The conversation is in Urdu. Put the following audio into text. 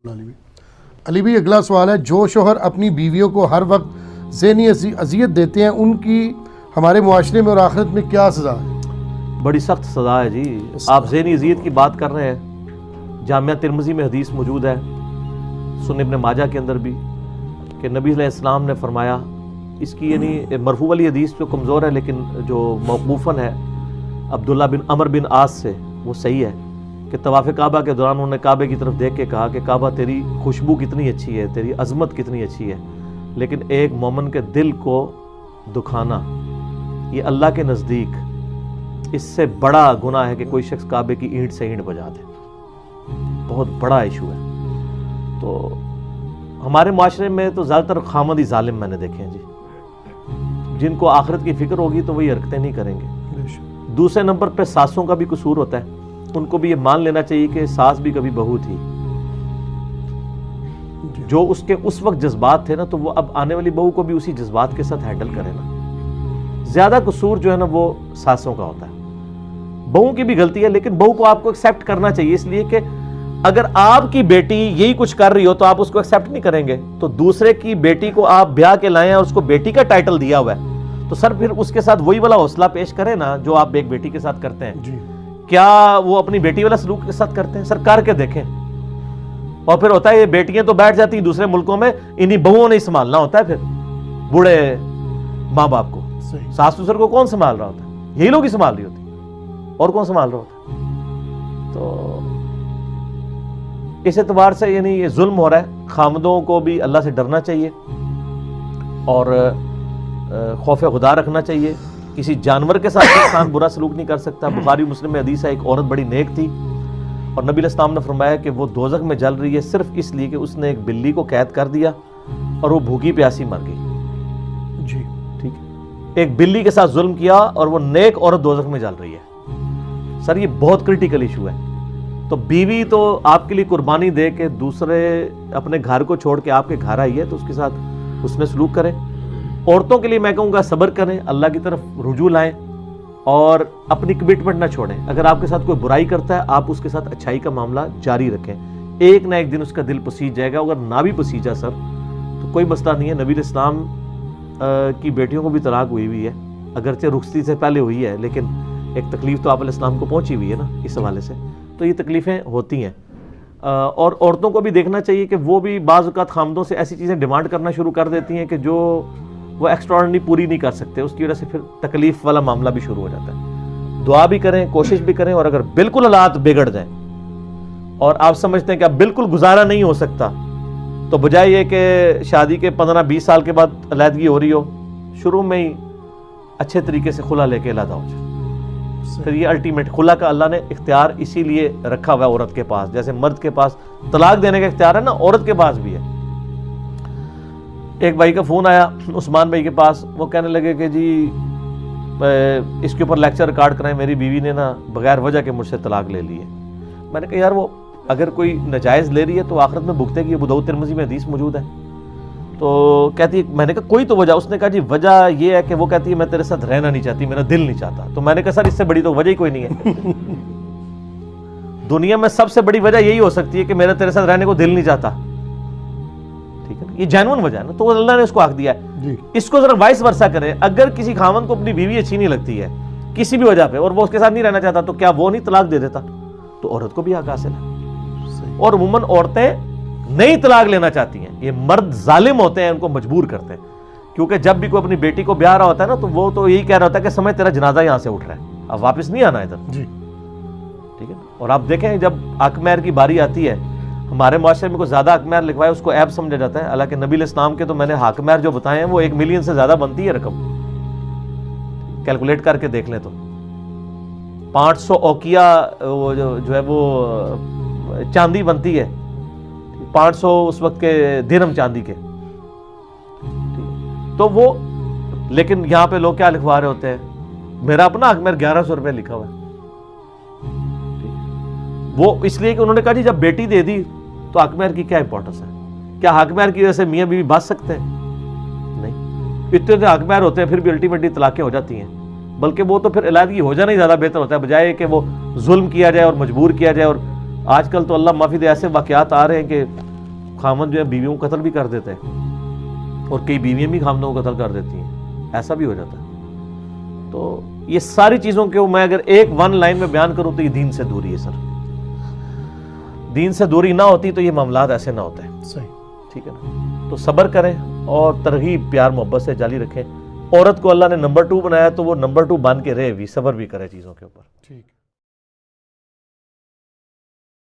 علی بھی اگلا سوال ہے، جو شوہر اپنی بیویوں کو ہر وقت ذہنی اذیت دیتے ہیں ان کی ہمارے معاشرے میں اور آخرت میں کیا سزا ہے؟ بڑی سخت سزا ہے جی. آپ ذہنی اذیت کی بات کر رہے ہیں. جامعہ ترمذی میں حدیث موجود ہے، سنن ابن ماجہ کے اندر بھی، کہ نبی علیہ السلام نے فرمایا، اس کی یعنی مرفوع والی حدیث جو کمزور ہے لیکن جو موقوفاً ہے عبداللہ بن عمر بن عاص سے، وہ صحیح ہے کہ طواف کعبہ کے دوران انہوں نے کعبے کی طرف دیکھ کے کہا کہ کعبہ تیری خوشبو کتنی اچھی ہے، تیری عظمت کتنی اچھی ہے، لیکن ایک مومن کے دل کو دکھانا یہ اللہ کے نزدیک اس سے بڑا گناہ ہے کہ کوئی شخص کعبے کی اینٹ سے اینٹ بجا دے. بہت بڑا ایشو ہے. تو ہمارے معاشرے میں تو زیادہ تر خامدی ظالم میں نے دیکھے ہیں جی، جن کو آخرت کی فکر ہوگی تو وہی حرکتیں نہیں کریں گے. دوسرے نمبر پہ ساسوں کا بھی قصور ہوتا ہے. ان کو بھی یہ مان لینا چاہیے کہ ساس بھی کبھی بہو تھی. جو اس کے اس وقت جذبات تھے نا، تو وہ اب آنے والی بہو کو بھی اسی جذبات کے ساتھ ہینڈل کرے نا. زیادہ قصور جو ہے نا وہ ساسوں کا ہوتا ہے. بہو کی بھی غلطی ہے لیکن بہو کو آپ کو ایکسیپٹ کرنا چاہیے، اس لیے کہ اگر آپ کی بیٹی یہی کچھ کر رہی ہو تو آپ اس کو ایکسیپٹ نہیں کریں گے. تو دوسرے کی بیٹی کو آپ بیاہ کے لائیں اور اس کو بیٹی کا ٹائٹل دیا ہوا ہے، تو سر پھر اس کے ساتھ وہی والا حوصلہ پیش کرے نا جو آپ ایک بیٹی کے ساتھ کرتے ہیں. کیا وہ اپنی بیٹی والا سلوک کے ساتھ کرتے ہیں؟ سر کر کے دیکھیں. اور پھر ہوتا ہے یہ بیٹیاں تو بیٹھ جاتی ہیں دوسرے ملکوں میں، انہی بہوؤں نے سنبھالنا ہوتا ہے پھر بوڑھے ماں باپ کو. ساس سسر کو کون سنبھال رہا ہوتا ہے؟ یہی لوگ ہی سنبھال رہی ہوتی، اور کون سنبھال رہا ہوتا ہے؟ تو اس اعتبار سے یعنی یہ ظلم ہو رہا ہے. خامدوں کو بھی اللہ سے ڈرنا چاہیے اور خوف خدا رکھنا چاہیے. کسی جانور کے ساتھ انسان برا سلوک نہیں کر سکتا. بخاری مسلم میں حدیث ہے، ایک عورت بڑی نیک تھی اور نبی علیہ السلام نے فرمایا کہ وہ دوزخ میں جل رہی ہے صرف اس لیے کہ اس نے ایک بلی کو قید کر دیا اور وہ بھوکی پیاسی مر گئی. جی ٹھیک ہے، ایک بلی کے ساتھ ظلم کیا اور وہ نیک عورت دوزخ میں جل رہی ہے. سر یہ بہت کرٹیکل ایشو ہے. تو بیوی تو آپ کے لیے قربانی دے کے دوسرے اپنے گھر کو چھوڑ کے آپ کے گھر آئی ہے تو اس کے ساتھ اس میں سلوک کریں. عورتوں کے لیے میں کہوں گا صبر کریں، اللہ کی طرف رجوع لائیں اور اپنی کمٹمنٹ نہ چھوڑیں. اگر آپ کے ساتھ کوئی برائی کرتا ہے آپ اس کے ساتھ اچھائی کا معاملہ جاری رکھیں. ایک نہ ایک دن اس کا دل پسیج جائے گا. اگر نہ بھی پسیجا سر تو کوئی مسئلہ نہیں ہے. نبی علیہ السلام کی بیٹیوں کو بھی طلاق ہوئی ہے، اگرچہ رخصتی سے پہلے ہوئی ہے، لیکن ایک تکلیف تو آپ علیہ السلام کو پہنچی ہوئی ہے نا اس حوالے سے. تو یہ تکلیفیں ہوتی ہیں. اور عورتوں کو بھی دیکھنا چاہیے کہ وہ بھی بعض اوقات خامدوں سے ایسی چیزیں ڈیمانڈ کرنا شروع کر دیتی ہیں کہ جو وہ ایکسٹراڈنری پوری نہیں کر سکتے. اس کی وجہ سے پھر تکلیف والا معاملہ بھی شروع ہو جاتا ہے. دعا بھی کریں، کوشش بھی کریں، اور اگر بالکل حالات بگڑ جائیں اور آپ سمجھتے ہیں کہ اب بالکل گزارا نہیں ہو سکتا، تو بجائے یہ کہ شادی کے 15-20 سال کے بعد علیحدگی ہو رہی ہو، شروع میں ہی اچھے طریقے سے خلا لے کے علیحدہ ہو جائے. پھر یہ الٹیمیٹ خلا کا اللہ نے اختیار اسی لیے رکھا ہوا ہے عورت کے پاس. جیسے مرد کے پاس طلاق دینے کا اختیار ہے نا، عورت کے پاس بھی ہے. ایک بھائی کا فون آیا عثمان بھائی کے پاس، وہ کہنے لگے کہ جی اس کے اوپر لیکچر ریکارڈ کرائیں، میری بیوی نے نا بغیر وجہ کے مجھ سے طلاق لے لی ہے. میں نے کہا یار وہ اگر کوئی ناجائز لے رہی ہے تو آخرت میں بھگتے گی. ابو داؤد ترمذی میں حدیث موجود ہے. تو کہتی ہے، میں نے کہا کوئی تو وجہ. اس نے کہا جی وجہ یہ ہے کہ وہ کہتی ہے میں تیرے ساتھ رہنا نہیں چاہتی، میرا دل نہیں چاہتا. تو میں نے کہا سر اس سے بڑی تو وجہ ہی کوئی نہیں ہے. دنیا میں سب سے بڑی وجہ یہی ہو سکتی ہے کہ میرا تیرے ساتھ رہنے کو دل نہیں چاہتا. ٹھیک ہے نا، یہ جینون وجہ ہے نا، تو اللہ نے اس کو حق دیا ہے. اس کو ذرا وائس ورسا کرے. اگر کسی خاوند کو اپنی بیوی اچھی نہیں لگتی ہے کسی بھی وجہ پہ اور وہ اس کے ساتھ نہیں رہنا چاہتا، تو کیا وہ نہیں طلاق دے دیتا؟ تو عورت کو بھی حق حاصل ہے. اور عموماً عورتیں نہیں طلاق لینا چاہتی ہیں. یہ مرد ظالم ہوتے ہیں، ان کو مجبور کرتے ہیں. کیونکہ جب بھی کوئی اپنی بیٹی کو بیاہ رہا ہوتا ہے نا، تو وہ تو یہی کہہ رہا ہوتا ہے کہ سمجھ تیرا جنازہ یہاں سے اٹھ رہا ہے، اب واپس نہیں آنا ادھر. ٹھیک ہے. اور آپ دیکھیں جب حق مہر کی باری آتی ہے، ہمارے معاشرے میں کوئی زیادہ حق مہر لکھوائے اس کو عیب سمجھا جاتا ہے. حالانکہ نبی علیہ السلام کے تو میں نے حق مہر جو بتائے ہیں وہ 1 ملین سے زیادہ بنتی ہے رقم. کیلکولیٹ کر کے دیکھ لیں تو 500 اوقیہ جو ہے وہ چاندی بنتی ہے. 500 اس وقت کے درہم چاندی کے. تو وہ لیکن یہاں پہ لوگ کیا لکھوا رہے ہوتے ہیں؟ میرا اپنا حق مہر 1100 روپے لکھا ہوا ہے. وہ اس لیے کہ انہوں نے کہا جی جب بیٹی دے دی تو حق مہر کی کیا امپورٹنس ہے؟ کیا حق مہر کی وجہ سے میاں بیوی بچ سکتے ہیں؟ نہیں. اتنے حق مہر ہوتے ہیں پھر بھی الٹیمیٹلی طلاقیں ہو جاتی ہیں. بلکہ وہ تو پھر علیحدگی ہو جانا ہی زیادہ بہتر ہوتا ہے، بجائے کہ وہ ظلم کیا جائے اور مجبور کیا جائے. اور آج کل تو اللہ معافی دے ایسے واقعات آ رہے ہیں کہ خامد جو ہے بیویوں کو قتل بھی کر دیتے ہیں اور کئی بیویاں بھی خامدوں کو قتل کر دیتی ہیں، ایسا بھی ہو جاتا ہے. تو یہ ساری چیزوں کے میں اگر ایک ون لائن میں بیان کروں تو یہ دین سے دوری ہے سر. دین سے دوری نہ ہوتی تو یہ معاملات ایسے نہ ہوتے. صحیح. ٹھیک ہے نا. تو صبر کریں اور ترغیب پیار محبت سے جاری رکھیں. عورت کو اللہ نے نمبر 2 بنایا تو وہ نمبر 2 بن کے رہے بھی، صبر بھی کرے چیزوں کے اوپر. ٹھیک.